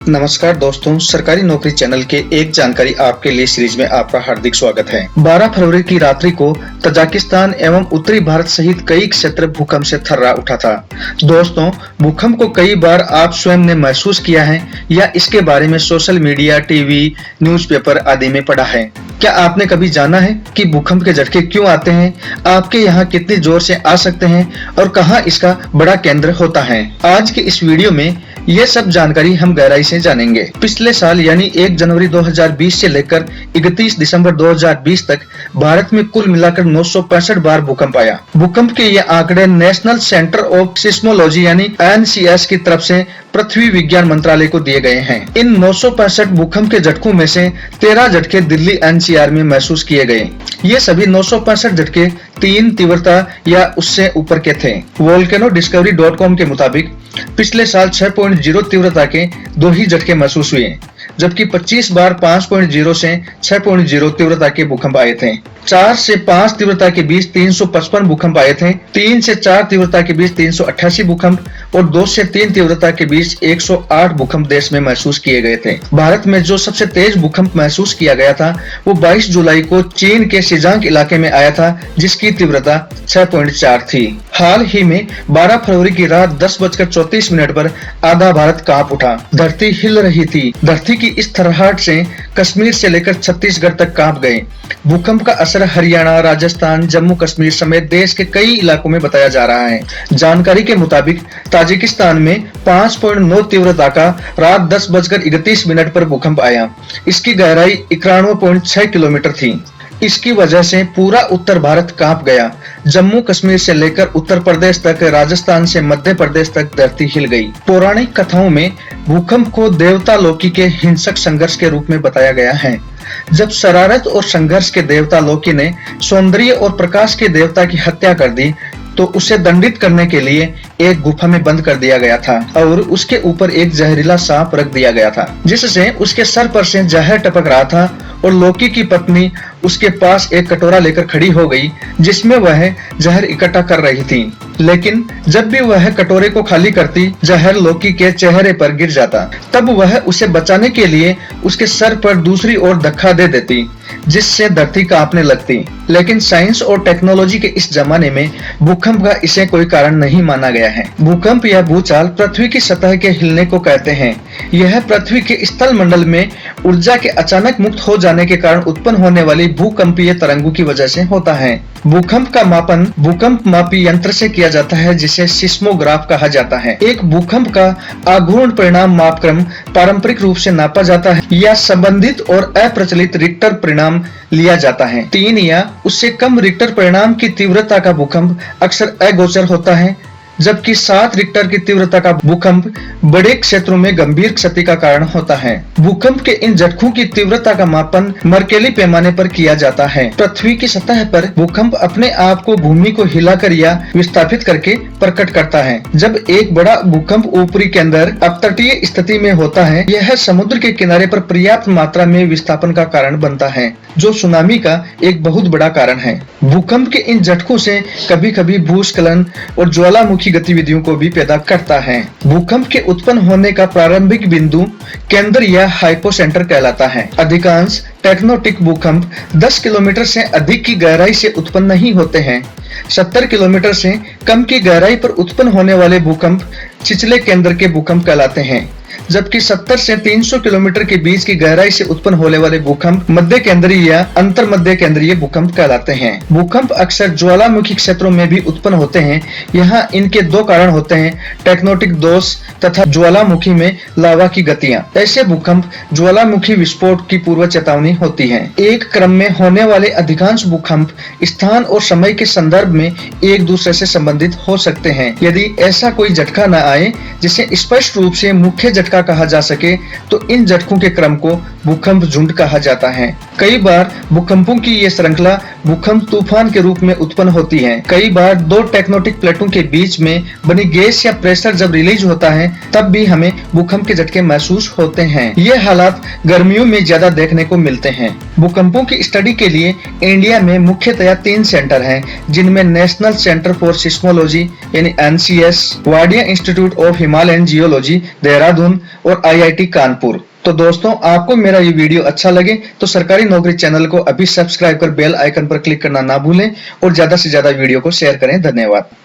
नमस्कार दोस्तों, सरकारी नौकरी चैनल के एक जानकारी आपके लिए सीरीज में आपका हार्दिक स्वागत है। 12 फरवरी की रात्रि को तजाकिस्तान एवं उत्तरी भारत सहित कई क्षेत्र भूकंप से थर्रा उठा था। दोस्तों, भूकंप को कई बार आप स्वयं ने महसूस किया है या इसके बारे में सोशल मीडिया, टीवी, न्यूज़पेपर आदि में पढ़ा है। क्या आपने कभी जाना है कि भूकंप के झटके क्यों आते हैं, आपके यहाँ कितनी जोर से आ सकते हैं और कहाँ इसका बड़ा केंद्र होता है? आज के इस वीडियो में ये सब जानकारी हम गहराई से जानेंगे। पिछले साल यानी 1 जनवरी 2020 से लेकर 31 दिसंबर 2020 तक भारत में कुल मिलाकर 965 बार भूकंप आया। भूकंप के ये आंकड़े नेशनल सेंटर ऑफ सिस्मोलॉजी यानी NCS की तरफ से पृथ्वी विज्ञान मंत्रालय को दिए गए हैं। इन 965 भूकंप के झटकों में से 13 झटके दिल्ली NCR में महसूस किए गए। ये सभी 965 झटके 3 तीव्रता या उससे ऊपर के थे। volcanodiscovery.com के मुताबिक पिछले साल 6.0 तीव्रता के 2 ही झटके महसूस हुए, जबकि 25 बार 5.0 से 6.0 तीव्रता के भूकंप आए थे। 4 से 5 तीव्रता के बीच 355 भूकंप आए थे। 3 से 4 तीव्रता के बीच 388 भूकंप और 2 से 3 तीव्रता के बीच 108 भूकंप देश में महसूस किए गए थे। भारत में जो सबसे तेज भूकंप महसूस किया गया था वो 22 जुलाई को चीन के शिजांग इलाके में आया था, जिसकी तीव्रता 6.4 थी। हाल ही में 12 फरवरी की रात 10:34 पर आधा भारत कांप उठा। धरती हिल रही थी। धरती की इस थरहट से कश्मीर से लेकर छत्तीसगढ़ तक कांप गए। भूकंप का असर हरियाणा, राजस्थान, जम्मू कश्मीर समेत देश के कई इलाकों में बताया जा रहा है। जानकारी के मुताबिक ताजिकिस्तान में 5.9 तीव्रता का रात 10:31 पर भूकंप आया। इसकी गहराई 91.6 किलोमीटर थी। इसकी वजह से पूरा उत्तर भारत कांप गया। जम्मू कश्मीर से लेकर उत्तर प्रदेश तक, राजस्थान से मध्य प्रदेश तक धरती हिल गई। पौराणिक कथाओं में भूकंप को देवता लोकी के हिंसक संघर्ष के रूप में बताया गया है। जब शरारत और संघर्ष के देवता लोकी ने सौंदर्य और प्रकाश के देवता की हत्या कर दी तो उसे दंडित करने के लिए एक गुफा में बंद कर दिया गया था और उसके ऊपर एक जहरीला सांप रख दिया गया था, जिससे उसके सर पर से जहर टपक रहा था और लोकी की पत्नी उसके पास एक कटोरा लेकर खड़ी हो गई जिसमें वह जहर इकट्ठा कर रही थी। लेकिन जब भी वह कटोरे को खाली करती, जहर लोकी के चेहरे पर गिर जाता। तब वह उसे बचाने के लिए उसके सर पर दूसरी ओर धक्का दे देती, जिससे धरती कांपने लगती। लेकिन साइंस और टेक्नोलॉजी के इस जमाने में भूकंप का इसे कोई कारण नहीं माना गया है। भूकंप या भूचाल पृथ्वी की सतह के हिलने को कहते हैं। यह पृथ्वी के स्थल मंडल में ऊर्जा के अचानक मुक्त हो जाने के कारण उत्पन्न होने वाली भूकंपीय तरंगों की वजह से होता है। भूकंप का मापन भूकंप मापी यंत्र से किया जाता है, जिसे सिस्मोग्राफ कहा जाता है। एक भूकंप का आघूर्ण परिणाम मापक्रम पारंपरिक रूप से नापा जाता है या संबंधित और अप्रचलित रिक्टर परिणाम लिया जाता है। 3 या उससे कम रिक्टर परिणाम की तीव्रता का भूकंप अक्सर अगोचर होता है, जबकि 7 रिक्टर की तीव्रता का भूकंप बड़े क्षेत्रों में गंभीर क्षति का कारण होता है। भूकंप के इन झटकों की तीव्रता का मापन मर्केली पैमाने पर किया जाता है। पृथ्वी की सतह पर भूकंप अपने आप को भूमि को हिलाकर या विस्थापित करके प्रकट करता है। जब एक बड़ा भूकंप ऊपरी के अंदर अपतटीय स्थिति में होता है, यह समुद्र के किनारे पर पर्याप्त मात्रा में विस्थापन का कारण बनता है, जो सुनामी का एक बहुत बड़ा कारण है। भूकंप के इन झटकों से कभी-कभी भूस्खलन और ज्वालामुखी गतिविधियों को भी पैदा करता है। भूकंप के उत्पन्न होने का प्रारंभिक बिंदु केंद्र या हाइपोसेंटर कहलाता है। अधिकांश टेक्टोनिक भूकंप 10 किलोमीटर से अधिक की गहराई से उत्पन्न नहीं होते हैं। 70 किलोमीटर से कम की गहराई पर उत्पन्न होने वाले भूकंप छिछले केंद्र के भूकंप कहलाते हैं, जबकि 70 से 300 किलोमीटर के बीच की गहराई से उत्पन्न होने वाले भूकंप मध्य केंद्रीय या अंतर मध्य केंद्रीय भूकंप कहलाते हैं। भूकंप अक्सर ज्वालामुखी क्षेत्रों में भी उत्पन्न होते हैं। यहाँ इनके 2 कारण होते हैं, टेक्टोनिक दोष तथा ज्वालामुखी में लावा की गतियाँ। ऐसे भूकंप ज्वालामुखी विस्फोट की पूर्व चेतावनी होती है। एक क्रम में होने वाले अधिकांश भूकंप स्थान और समय के संदर्भ में एक दूसरे से संबंधित हो सकते हैं। यदि ऐसा कोई झटका न आए जिसे स्पष्ट रूप से मुख्य झटका कहा जा सके, तो इन झटकों के क्रम को भूकंप झुंड कहा जाता है। कई बार भूकंपों की ये श्रृंखला भूकंप तूफान के रूप में उत्पन्न होती है। कई बार 2 टेक्टोनिक प्लेटों के बीच में बनी गैस या प्रेशर जब रिलीज होता है, तब भी हमें भूकंप के झटके महसूस होते हैं। ये हालात गर्मियों में ज्यादा देखने को मिलते हैं। भूकंपों की स्टडी के लिए इंडिया में मुख्यतया 3 सेंटर हैं, जिनमें नेशनल सेंटर फॉर सिस्मोलॉजी यानी NCS, Wadia institute of Himalayan geology Dehradun और IIT कानपुर। तो दोस्तों, आपको मेरा ये वीडियो अच्छा लगे तो सरकारी नौकरी चैनल को अभी सब्सक्राइब कर बेल आइकन पर क्लिक करना ना भूलें और ज्यादा से ज्यादा वीडियो को शेयर करें। धन्यवाद।